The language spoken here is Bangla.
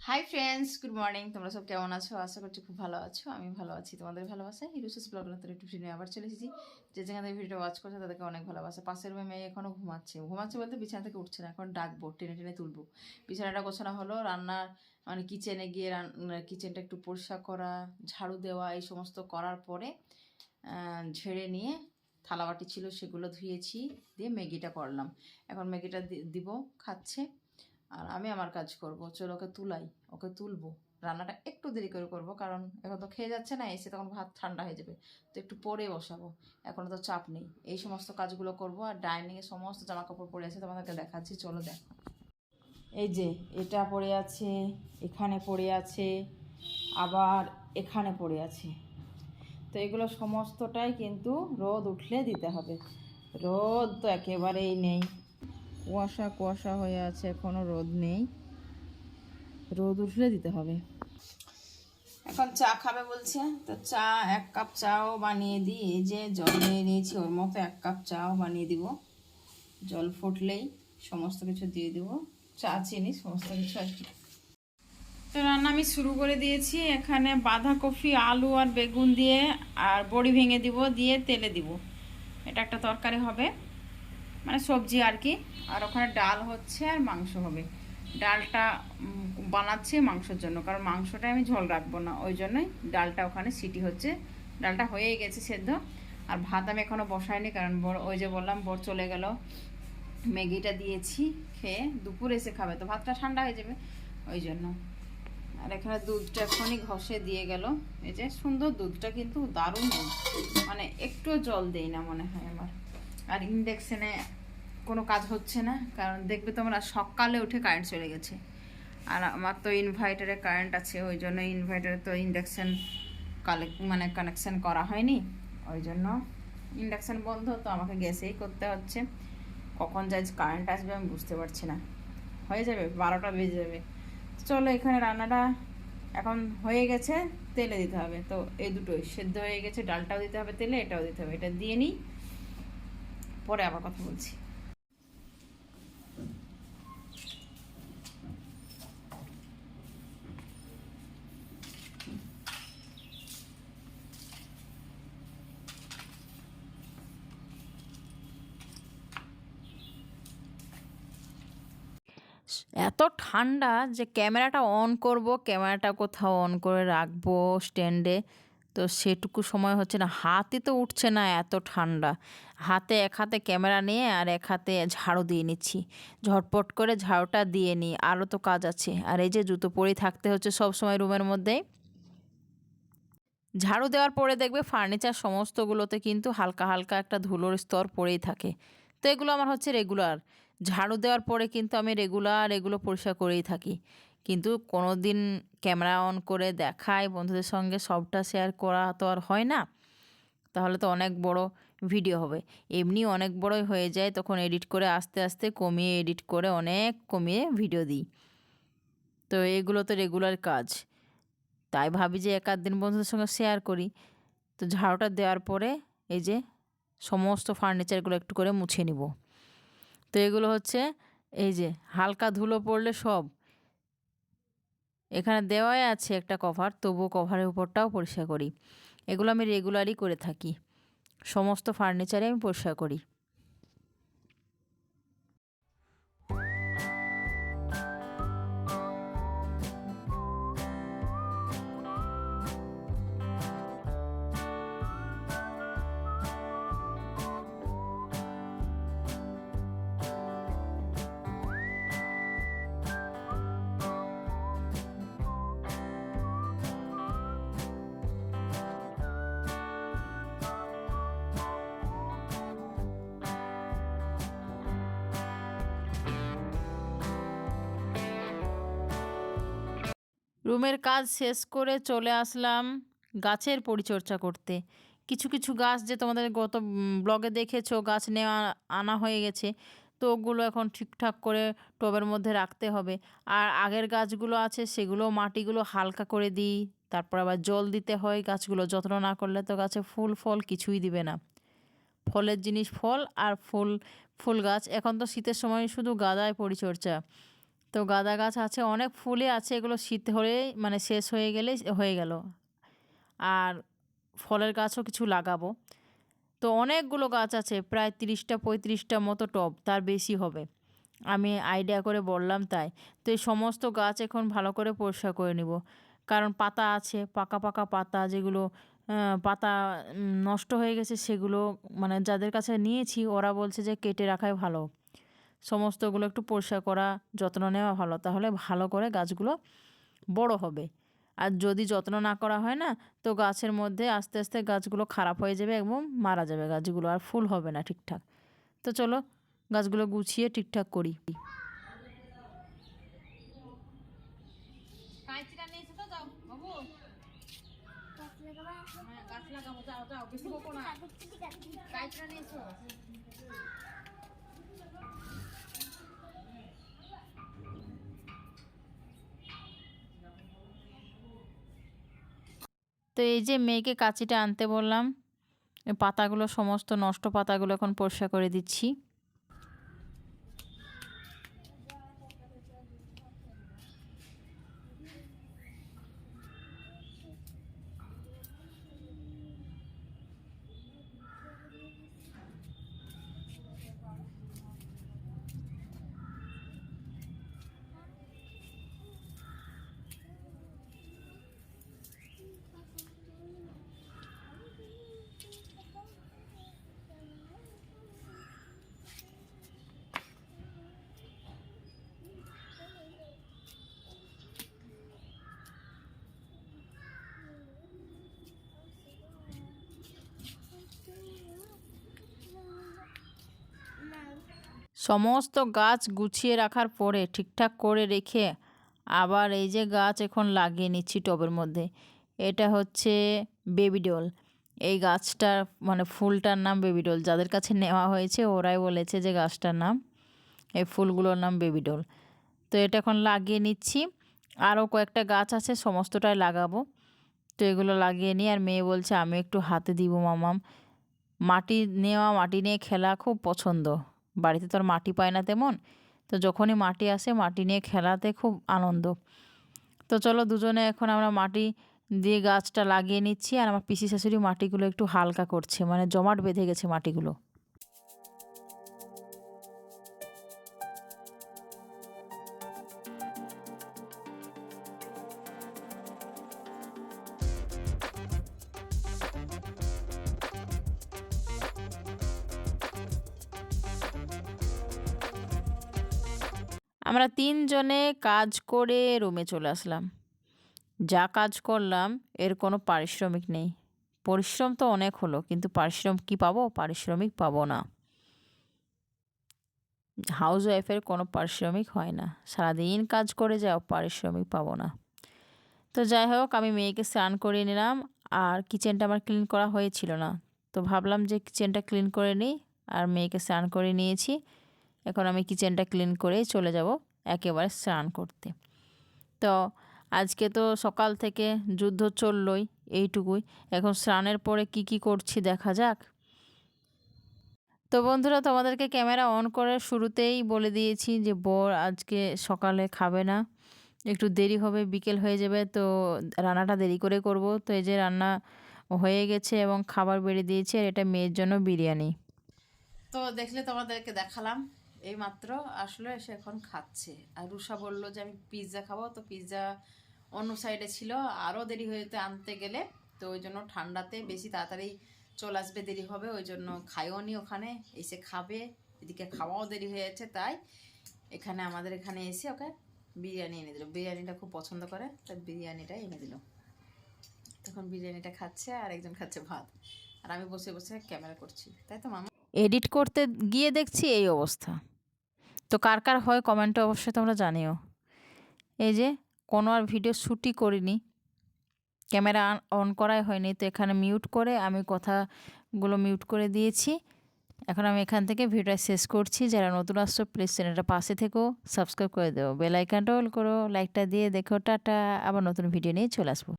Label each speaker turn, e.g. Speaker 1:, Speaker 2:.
Speaker 1: Hi friends, good morning. তোমরা সব কেমন আছো? আশা করছি খুব ভালো আছো। আমি ভালো আছি। তোমাদের ভালোবাসা হিরোসিস ব্লগ নতুন একটু ভিডিও আবার চলে এসেছি। যে যেখান থেকে ভিডিও ওয়াচ করছে তাদেরকে অনেক ভালোবাসা। পাশের রুমে মেয়ে এখনও ঘুমাচ্ছে বলতে বিছানা থেকে উঠছে না। এখন ডাকবো, টেনে টেনে তুলবো। বিছানাটা গোছানো হলো, রান্নার মানে কিচেনে গিয়ে কিচেনটা একটু পরিষ্কার করা, ঝাড়ু দেওয়া, এই সমস্ত করার পরে ঝেড়ে নিয়ে থালাবাটি ছিল সেগুলো ধুয়েছি, দিয়ে ম্যাগিটা করলাম। এখন ম্যাগিটা দিব, খাচ্ছে আর আমি আমার কাজ করব। চলো ওকে তুলাই, ওকে তুলবো। রান্নাটা একটু দেরি করে করবো, কারণ এখন তো খেয়ে যাচ্ছে না, এসে তখন ভাত ঠান্ডা হয়ে যাবে, তো একটু পরে বসাবো। এখনও তো চাপ নেই। এই সমস্ত কাজগুলো করব। আর ডাইনিংয়ে সমস্ত জামা কাপড় পরে আছে, তোমাদেরকে দেখাচ্ছি, চলো দেখো। এই যে এটা পড়ে আছে, এখানে পড়ে আছে, আবার এখানে পড়ে আছে। তো এগুলো সমস্তটাই কিন্তু রোদ উঠলে দিতে হবে। রোদ তো একেবারেই নেই, কুয়াশা কুয়াশা হয়ে আছে, এখনও রোদ নেই। রোদ উঠলে দিতে হবে। এখন চা খাবে বলছে, তো চা 1 কাপ চাও বানিয়ে দিই। এই যে জল নিয়ে নিয়েছি, ওর মতো 1 কাপ চাও বানিয়ে দিব। জল ফুটলেই সমস্ত কিছু দিয়ে দিব, চা চিনি সমস্ত কিছু আর কি। তো রান্না আমি শুরু করে দিয়েছি। এখানে বাঁধাকপি, আলু আর বেগুন দিয়ে আর বড়ি ভেঙে দিব, দিয়ে তেলে দিব। এটা একটা তরকারি হবে, মানে সবজি আর কি। আর ওখানে ডাল হচ্ছে আর মাংস হবে। ডালটা বানাচ্ছি মাংসের জন্য, কারণ মাংসটা আমি ঝোল রাখবো না, ওই জন্যই ডালটা ওখানে সিটি হচ্ছে। ডালটা হয়েই গেছে সেদ্ধ। আর ভাত আমি এখনও বসাইনি, কারণ ওই যে বললাম বর চলে গেল। ম্যাগিটা দিয়েছি, খেয়ে দুপুরে এসে খাবে, তো ভাতটা ঠান্ডা হয়ে যাবে ওই জন্য। আর এখানে দুধটা এখনই ঘষে দিয়ে গেল। এই যে সুন্দর দুধটা, কিন্তু দারুণ, মানে একটু জল দেই না মনে হয় আমার। আর ইন্ডাকশানে কোনো কাজ হচ্ছে না, কারণ দেখবে তোমরা সকালে উঠে কারেন্ট চলে গেছে। আর আমার তো ইনভার্টারে কারেন্ট আছে, ওই জন্য ইনভার্টারে তো ইন্ডাকশান কানেকশান করা হয়নি, ওই জন্য ইন্ডাকশান বন্ধ। তো আমাকে গ্যাসেই করতে হচ্ছে। কখন যাই কারেন্ট আসবে আমি বুঝতে পারছি না। হয়ে যাবে 12টা বেজে যাবে। চলো, এখানে রান্নাটা এখন হয়ে গেছে, তেলে দিতে হবে। তো এই দুটোই সেদ্ধ হয়ে গেছে, ডালটাও দিতে হবে তেলে, এটাও দিতে হবে। এটা দিয়ে নিই, পরে আবার কথা বলছি। এত ঠান্ডা যে ক্যামেরাটা অন করব, ক্যামেরাটা কোথাও অন করে রাখবো স্ট্যান্ডে, তো সেটুকু সময় হচ্ছে না। হাতই তো উঠছে না, এত ঠান্ডা। এক হাতে ক্যামেরা নিয়ে আর এক হাতে ঝাড়ু দিয়ে নিচ্ছি। ঝটপট করে ঝাড়ুটা দিয়ে নিই, আরও তো কাজ আছে। আর এই যে জুতো পরেই থাকতে হচ্ছে সব সময় রুমের মধ্যেই। ঝাড়ু দেওয়ার পরে দেখবে ফার্নিচার সমস্তগুলোতে কিন্তু হালকা হালকা একটা ধুলোর স্তর পড়েই থাকে। তো এগুলো আমার হচ্ছে রেগুলার। ঝাড়ু দেওয়ার পরে কিন্তু আমি রেগুলার এগুলো পরিষ্কার করেই থাকি। কিন্তু কোনো দিন ক্যামেরা অন করে দেখাই বন্ধুদের সঙ্গে, সবটা শেয়ার করা তো আর হয় না, তাহলে তো অনেক বড় ভিডিও হবে। এমনি অনেক বড়ই হয়ে যায়, তখন এডিট করে আস্তে আস্তে কমিয়ে, এডিট করে অনেক কমিয়ে ভিডিও দিই। তো এগুলো তো রেগুলার কাজ, তাই ভাবি যে 1 আধ দিন বন্ধুদের সঙ্গে শেয়ার করি। তো ঝাড়ুটা দেওয়ার পরে এই যে সমস্ত ফার্নিচারগুলো একটু করে মুছে নিব। তো এগুলো হচ্ছে, এই যে হালকা ধুলো পড়লে সব এখানে দেওয়াই আছে একটা কভার, তবুও কভারের উপরটাও পরিষ্কার করি। এগুলো আমি রেগুলারই করে থাকি, সমস্ত ফার্নিচারে আমি পরিষ্কার করি। রুমের কাজ শেষ করে চলে আসলাম গাছের পরিচর্যা করতে। কিছু কিছু গাছ যে তোমাদের গত ব্লগে দেখেছো, গাছ নেওয়া আনা হয়ে গেছে, তো ওগুলো এখন ঠিকঠাক করে টবের মধ্যে রাখতে হবে। আর আগের গাছগুলো আছে সেগুলো মাটিগুলো হালকা করে দিই, তারপর আবার জল দিতে হয়। গাছগুলো যত্ন না করলে তো গাছে ফুল ফল কিছুই দিবে না। ফলের জিনিস ফল, আর ফুল গাছ। এখন তো শীতের সময় শুধু গাদায় পরিচর্যা। তো তো গাঁদা গাছ আছে, অনেক ফুলই আছে, এগুলো শীত হলেই মানে শেষ হয়ে গেলেই হয়ে গেল। আর ফলের গাছও কিছু লাগাবো। তো অনেকগুলো গাছ আছে, প্রায় 30টা 35টা মতো টব, তার বেশি হবে। আমি আইডিয়া করে বললাম তাই। তো এই সমস্ত গাছ এখন ভালো করে পরিষ্কার করে নিব, কারণ পাতা আছে, পাকা পাকা পাতা, যেগুলো পাতা নষ্ট হয়ে গেছে, সেগুলো মানে যাদের কাছে নিয়েছি ওরা বলছে যে কেটে রাখাই ভালো। সমস্তগুলো একটু পরিষ্কার করা, যত্ন নেওয়া ভালো, তাহলে ভালো করে গাছগুলো বড় হবে। আর যদি যত্ন না করা হয় না, তো গাছের মধ্যে আস্তে আস্তে গাছগুলো খারাপ হয়ে যাবে এবং মারা যাবে গাছগুলো, আর ফুল হবে না ঠিকঠাক। তো চলো গাছগুলো গুছিয়ে ঠিকঠাক করি। তো এই যে মেয়েকে কাঁচিটা আনতে বললাম, এই পাতাগুলো সমস্ত নষ্ট পাতাগুলো এখন পরিষ্কার করে দিচ্ছি। সমস্ত গাছ গুছিয়ে রাখার পরে ঠিকঠাক করে রেখে আবার এই যে গাছ এখন লাগিয়ে নিচ্ছি টবের মধ্যে। এটা হচ্ছে বেবি ডল। এই গাছটার মানে ফুলটার নাম বেবি ডল। যাদের কাছে নেওয়া হয়েছে ওরাই বলেছে যে গাছটার নাম, এই ফুলগুলোর নাম বেবি ডল। তো এটা এখন লাগিয়ে নিচ্ছি। আরও কয়েকটা গাছ আছে, সমস্তটাই লাগাবো। তো এগুলো লাগিয়ে নিই। আর মেয়ে বলছে আমি একটু হাতে দিব মামাম। মাটি নেওয়া, মাটি নিয়ে খেলা খুব পছন্দ। বাড়িতে তো আর মাটি পায় না তেমন, তো যখনই মাটি আসে মাটি নিয়ে খেলাতে খুব আনন্দ। তো চলো দুজনে এখন আমরা মাটি দিয়ে গাছটা লাগিয়ে নিচ্ছি। আর আমার পিসি শাশুড়ি মাটিগুলো একটু হালকা করছে, মানে জমাট বেঁধে গেছে মাটিগুলো। আমরা 3 জনে কাজ করে রুমে চলে আসলাম। যা কাজ করলাম এর কোনো পারিশ্রমিক নেই। পরিশ্রম তো অনেক হলো, কিন্তু পারিশ্রমিক কি পাবো? পারিশ্রমিক পাবো না। হাউস ওয়াইফের কোনো পারিশ্রমিক হয় না, সারাদিন কাজ করে যাও, পারিশ্রমিক পাবো না। তো যাই হোক, আমি মেয়েকে স্নান করিয়ে নিলাম। আর কিচেনটা আমার ক্লিন করা হয়েছিল না, তো ভাবলাম যে কিচেনটা ক্লিন করে নিই। আর মেয়েকে স্নান করে নিয়েছি। এখন আমি কিচেনটা ক্লিন করেই চলে যাব একেবারে স্নান করতে। তো আজকে তো সকাল থেকে যুদ্ধ চললই, এইটুকুই। এখন স্নানের পরে কি কি করছি দেখা যাক। তো বন্ধুরা, তোমাদেরকে ক্যামেরা অন করে শুরুতেই বলে দিয়েছি যে বর আজকে সকালে খাবে না, একটু দেরি হবে, বিকেল হয়ে যাবে। তো রান্নাটা দেরি করে করব। তো এই যে রান্না হয়ে গেছে এবং খাবার বেড়ে দিয়েছি। আর এটা মেয়ের জন্য বিরিয়ানি। তো দেখলে তোমাদেরকে দেখালাম এই মাত্র, আসলে সে এখন খাচ্ছে। আর রুষা বলল যে আমি পিৎজা খাবো। তো পিৎজা অন্য সাইডে ছিল, আরও দেরি হয়ে যেতে আনতে গেলে। তো ওই জন্য ঠান্ডাতে বেশি তাড়াতাড়ি চলে আসবে, দেরি হবে, ওই জন্য খাইও নি। ওখানে এসে খাবে, এদিকে খাওয়াও দেরি হয়ে যাচ্ছে, তাই এখানে আমাদের এখানে এসে ওকে বিরিয়ানি এনে দিল। বিরিয়ানিটা খুব পছন্দ করে, তাই বিরিয়ানিটা এনে দিল। তখন বিরিয়ানিটা খাচ্ছে আর একজন খাচ্ছে ভাত, আর আমি বসে বসে ক্যামেরা করছি, তাই তো মামা। এডিট করতে গিয়ে দেখছি এই অবস্থা। তো কার কার হয় কমেন্টে অবশ্যই তোমরা জানিও। এই যে কোনো আর ভিডিও শ্যুটই করিনি, ক্যামেরা অন করাই হয়নি। তো এখানে মিউট করে আমি কথাগুলো মিউট করে দিয়েছি। এখন আমি এখান থেকে ভিডিওটা শেষ করছি। যারা নতুন আসছো প্লিজ চ্যানেলটা পাশে থেকো, সাবস্ক্রাইব করে দেবো, বেল আইকনটা অল করো, লাইকটা দিয়ে দেখো। টাটা, আবার নতুন ভিডিও নিয়ে চলে আসবো।